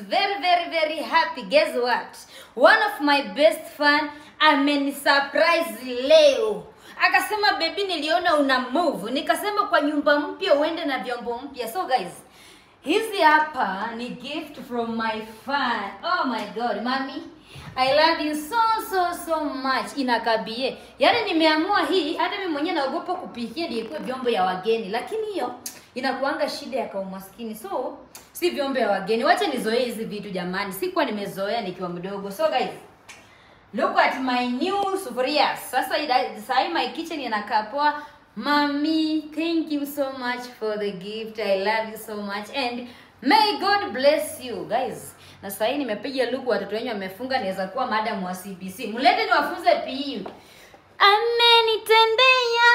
very happy. Guess what? One of my best fan surprise leo. Akasema baby, niliona una move. Nikasema kwa nyumba mpya uende na vyombo mpya. So guys, hizi hapa ni gift from my fan. Oh my god, mommy, I love you so much. Inakabie. Yaani nimeamua hii, hata mimi mwenyewe naogopa kupikia ndio ikuwe vyombo ya wageni, lakini hiyo inakuanga shida ya kaumaskini. So si vyombo ya wageni. Wacha nizoee hizi vitu jamani. Sikuwa nimezoea nikiwa mdogo. So guys, look at my new sufuria. Sasa my kitchen inakaa poa. Mommy, thank you so much for the gift. I love you so much and may God bless you guys. Na sasa nimepiga luku, watoto wenyu wamefunga, naweza kuwa madam wa CBC. Mlete niwafunze PU. Amenitendea.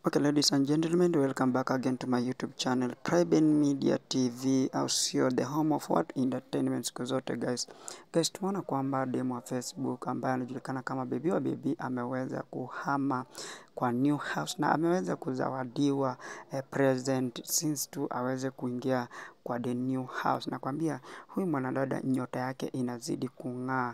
Okay, ladies and gentlemen, welcome back again to my YouTube channel, Private Media TV, also the home of what? Entertainment siku zote guys. Guys, tumeona kwamba demo wa Facebook ambaye anajulikana kama Baby wa Baby ameweza kuhama kwa new house na ameweza kuzawadiwa present since tu aweze kuingia kwa the new house. Na kwambia huyu mwanadada nyota yake inazidi kung'aa.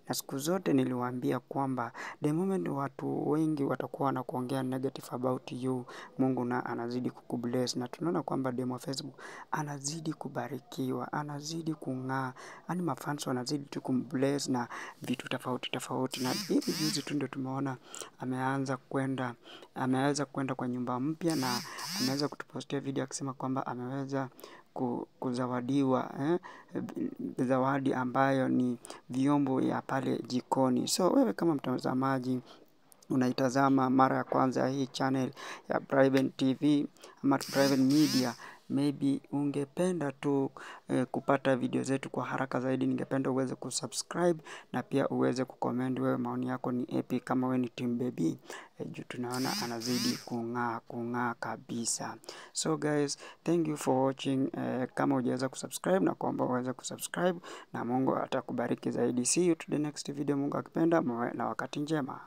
Na siku zote niliwaambia kwamba the moment watu wengi watakuwa wanakuongea negative about you, Mungu na anazidi kukubless. Na tunaona kwamba demo Facebook anazidi kubarikiwa, anazidi kung'aa, yani mafans wanazidi tu kumbless na vitu tofauti. Na hivi juzi tu ndio tumeona ameweza kwenda kwa nyumba mpya na ameweza kutupostia video akisema kwamba ameweza kuzawadiwa zawadi ambayo ni vyombo ya pale jikoni. So wewe kama mtazamaji unaitazama mara ya kwanza hii channel ya Private TV ama Private Media, maybe ungependa tu kupata video zetu kwa haraka zaidi, ningependa uweze kusubscribe na pia uweze kucomment wewe maoni yako ni epi kama wewe ni team Baby. Juu tunaona anazidi kung'aa kabisa. So guys, thank you for watching. Kama hujaweza kusubscribe na kuomba uweze kusubscribe na Mungu atakubariki zaidi. See you to the next video, Mungu akipenda, na wakati njema.